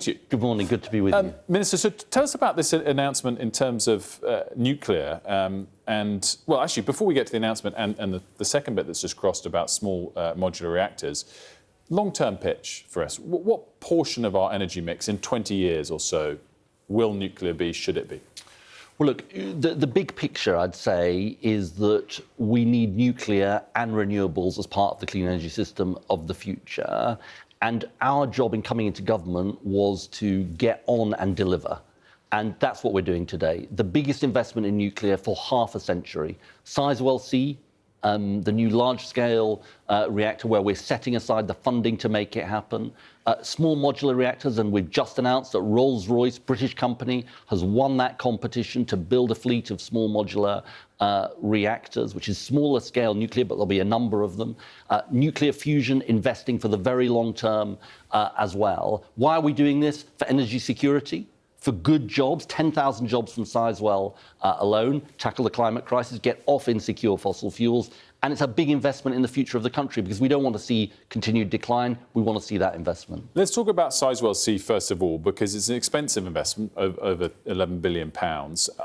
Good morning, good to be with you. Minister, so tell us about this announcement in terms of nuclear. Well, actually, before we get to the announcement and the second bit that's just crossed about small modular reactors, long-term pitch for us. What portion of our energy mix in 20 years or so will nuclear be, should it be? Well, look, the big picture, I'd say, is that we need nuclear and renewables as part of the clean energy system of the future. And our job in coming into government was to get on and deliver. And that's what we're doing today. The biggest investment in nuclear for half a century. Sizewell C, the new large-scale reactor where we're setting aside the funding to make it happen. Small modular reactors, and we've just announced that Rolls-Royce, British company, has won that competition to build a fleet of small modular reactors, which is smaller scale nuclear, but there'll be a number of them. Nuclear fusion, investing for the very long term as well. Why are we doing this? For energy security, for good jobs, 10,000 jobs from Sizewell alone, tackle the climate crisis, get off insecure fossil fuels. And it's a big investment in the future of the country because we don't want to see continued decline. We want to see that investment. Let's talk about Sizewell C first of all, because it's an expensive investment, over £11 billion.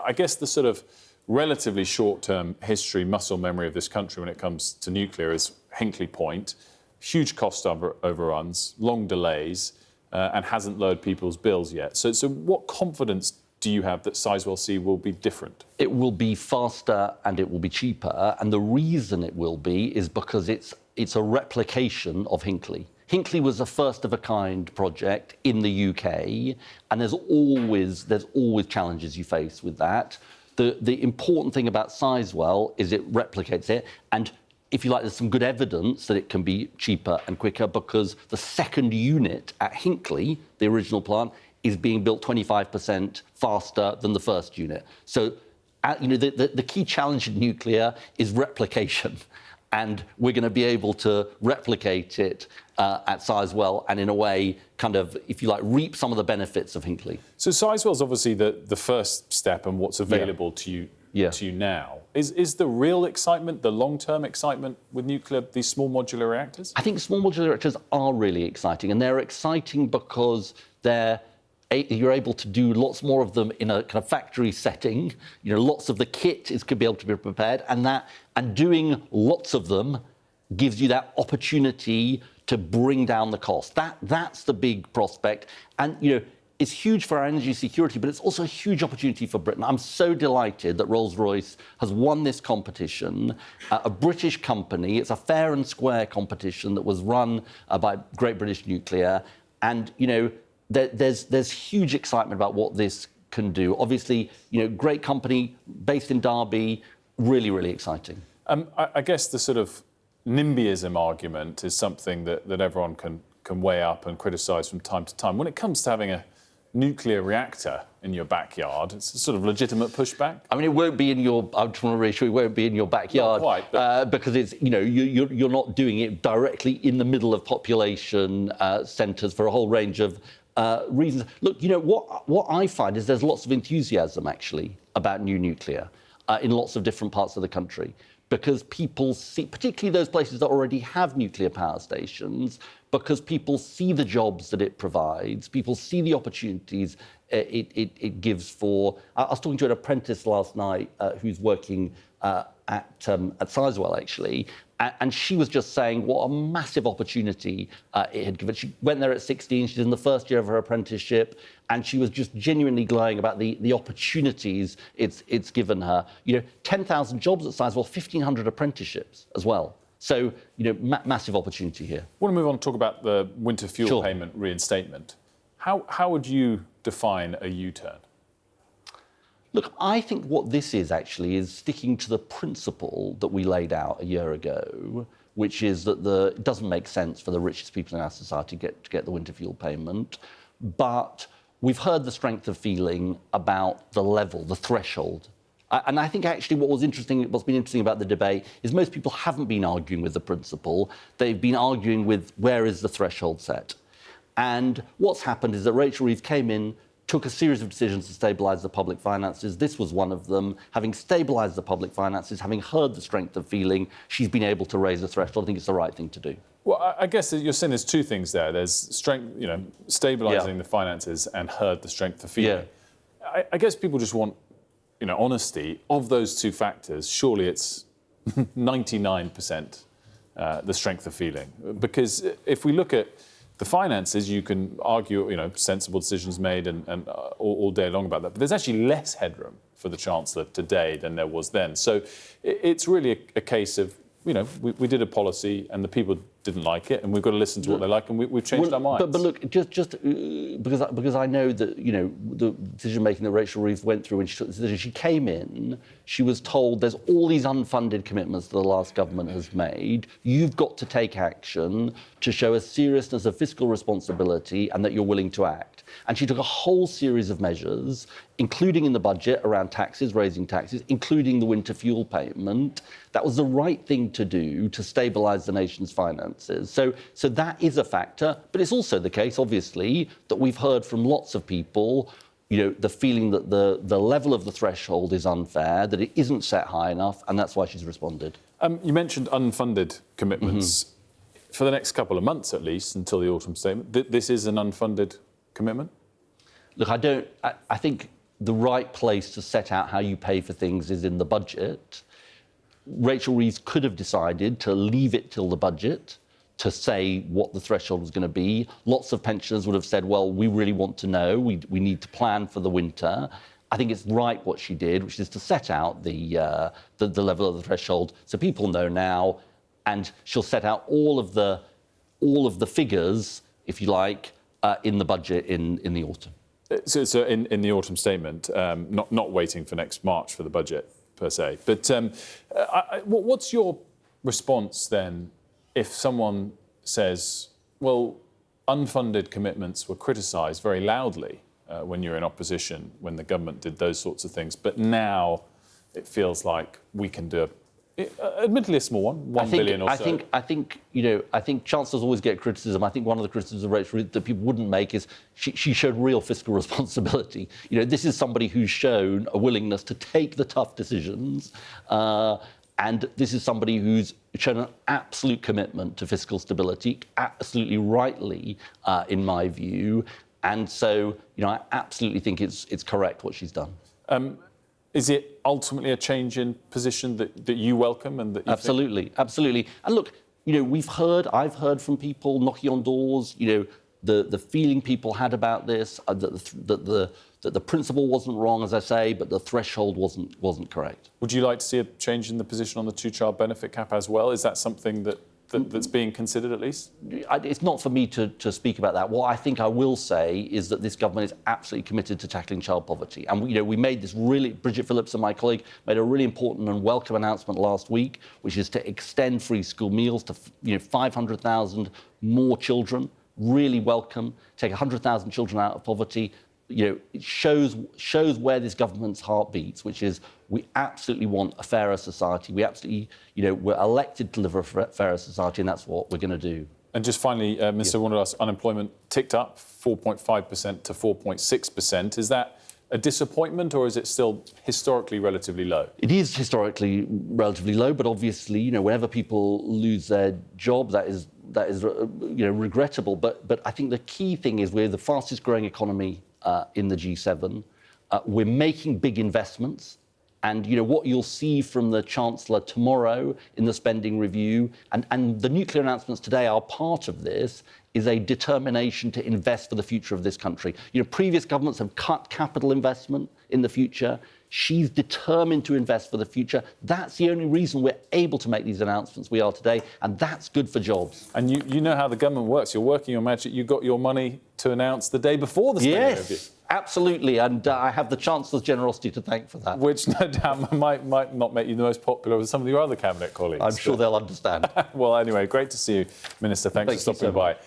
I guess the sort of relatively short-term history, muscle memory of this country when it comes to nuclear is Hinkley Point. Huge cost overruns, long delays, and hasn't lowered people's bills yet. So what confidence do you have that Sizewell C will be different? It will be faster and it will be cheaper. And the reason it will be is because it's a replication of Hinkley. Hinkley was a first-of-a-kind project in the UK, and there's always challenges you face with that. The important thing about Sizewell is it replicates it, and if you like, there's some good evidence that it can be cheaper and quicker because the second unit at Hinkley, the original plant, is being built 25% faster than the first unit. So, the key challenge in nuclear is replication. And we're going to be able to replicate it at Sizewell and, in a way, kind of, if you like, reap some of the benefits of Hinkley. So Sizewell's obviously the first step and what's available to you now. Is the real excitement, the long-term excitement with nuclear, these small modular reactors? I think small modular reactors are really exciting, and they're exciting because you're able to do lots more of them in a kind of factory setting. Lots of the kit could be able to be prepared, and doing lots of them gives you that opportunity to bring down the cost. That's the big prospect, and it's huge for our energy security, but it's also a huge opportunity for Britain. I'm so delighted that Rolls-Royce has won this competition, a British company. It's a fair and square competition that was run by Great British Nuclear, and there's huge excitement about what this can do. Obviously, great company based in Derby, really, really exciting. I guess the sort of NIMBYism argument is something that everyone can weigh up and criticise from time to time. When it comes to having a nuclear reactor in your backyard, it's a sort of legitimate pushback. I mean, it won't be in your. I just want to reassure you, it won't be in your backyard. Not quite, but because it's you're not doing it directly in the middle of population centres for a whole range of reasons. Look, what I find is there's lots of enthusiasm actually about new nuclear in lots of different parts of the country, because people see, particularly those places that already have nuclear power stations, because people see the jobs that it provides, people see the opportunities it gives for. I was talking to an apprentice last night who's working at Sizewell, actually, and she was just saying what a massive opportunity it had given. She went there at 16, she's in the first year of her apprenticeship, and she was just genuinely glowing about the opportunities it's given her. 10,000 jobs at Sizewell, 1,500 apprenticeships as well. So, massive opportunity here. I want to move on and talk about the winter fuel payment reinstatement. How would you define a U-turn? Look, I think what this is actually is sticking to the principle that we laid out a year ago, which is that it doesn't make sense for the richest people in our society to get the winter fuel payment. But we've heard the strength of feeling about the level, the threshold. And I think actually what's been interesting about the debate is most people haven't been arguing with the principle. They've been arguing with where is the threshold set. And what's happened is that Rachel Reeves came in, took a series of decisions to stabilise the public finances. This was one of them. Having stabilised the public finances, having heard the strength of feeling, she's been able to raise the threshold. I think it's the right thing to do. Well, I guess you're saying there's two things there. There's strength, stabilising the finances, and herd the strength of feeling. Yeah. I guess people just want, honesty. Of those two factors, surely it's 99% the strength of feeling. Because if we look at the finances, you can argue, sensible decisions made and all day long about that. But there's actually less headroom for the Chancellor today than there was then. So it's really a case of, we did a policy and the people didn't like it, and we've got to listen to what they like, and we've changed our minds. But look, just because I know that the decision making that Rachel Reeves went through when she took the decision, she came in, she was told there's all these unfunded commitments that the last government has made. You've got to take action to show a seriousness of fiscal responsibility and that you're willing to act. And she took a whole series of measures, including in the budget around taxes, raising taxes, including the winter fuel payment. That was the right thing to do to stabilise the nation's finances. So that is a factor, but it's also the case, obviously, that we've heard from lots of people, the feeling that the level of the threshold is unfair, that it isn't set high enough, and that's why she's responded. You mentioned unfunded commitments. For the next couple of months, at least, until the autumn statement, this is an unfunded commitment? Look, I think the right place to set out how you pay for things is in the budget. Rachel Reeves could have decided to leave it till the budget to say what the threshold was going to be. Lots of pensioners would have said, well, we really want to know. We need to plan for the winter. I think it's right what she did, which is to set out the level of the threshold so people know now, and she'll set out all of the figures, if you like, in the budget in the autumn. So in the autumn statement, not waiting for next March for the budget per se, but what's your response then if someone says, well, unfunded commitments were criticised very loudly when you're in opposition, when the government did those sorts of things, but now it feels like we can do admittedly a small one, 1 billion or so. I think chancellors always get criticism. I think one of the criticisms of Rachel Reeves that people wouldn't make is she showed real fiscal responsibility. This is somebody who's shown a willingness to take the tough decisions, and this is somebody who's shown an absolute commitment to fiscal stability, absolutely rightly, in my view. And so, I absolutely think it's correct what she's done. Is it ultimately a change in position that you welcome and that you Absolutely. And look, I've heard from people knocking on doors, the feeling people had about this, that the principle wasn't wrong, as I say, but the threshold wasn't correct. Would you like to see a change in the position on the two-child benefit cap as well? Is that something that's being considered at least? It's not for me to speak about that. What I think I will say is that this government is absolutely committed to tackling child poverty. And we made this Bridget Phillips and my colleague made a really important and welcome announcement last week, which is to extend free school meals to 500,000 more children. Really welcome. Take 100,000 children out of poverty. It shows where this government's heart beats, which is we absolutely want a fairer society. We absolutely, we're elected to live a fairer society, and that's what we're going to do. And just finally, Mr. Wunderlich, unemployment ticked up 4.5% to 4.6%. Is that a disappointment, or is it still historically relatively low? It is historically relatively low, but obviously, whenever people lose their job, that is regrettable. But I think the key thing is we're the fastest growing economy in the G7. We're making big investments. And what you'll see from the Chancellor tomorrow in the spending review, and the nuclear announcements today are part of this, is a determination to invest for the future of this country. Previous governments have cut capital investment in the future. She's determined to invest for the future. That's the only reason we're able to make these announcements we are today, and that's good for jobs. And you know how the government works. You're working your magic. You got your money to announce the day before the spending review. Absolutely, and I have the Chancellor's generosity to thank for that. Which no doubt might not make you the most popular with some of your other cabinet colleagues. I'm sure they'll understand. Well, anyway, great to see you, Minister. Thanks for stopping by.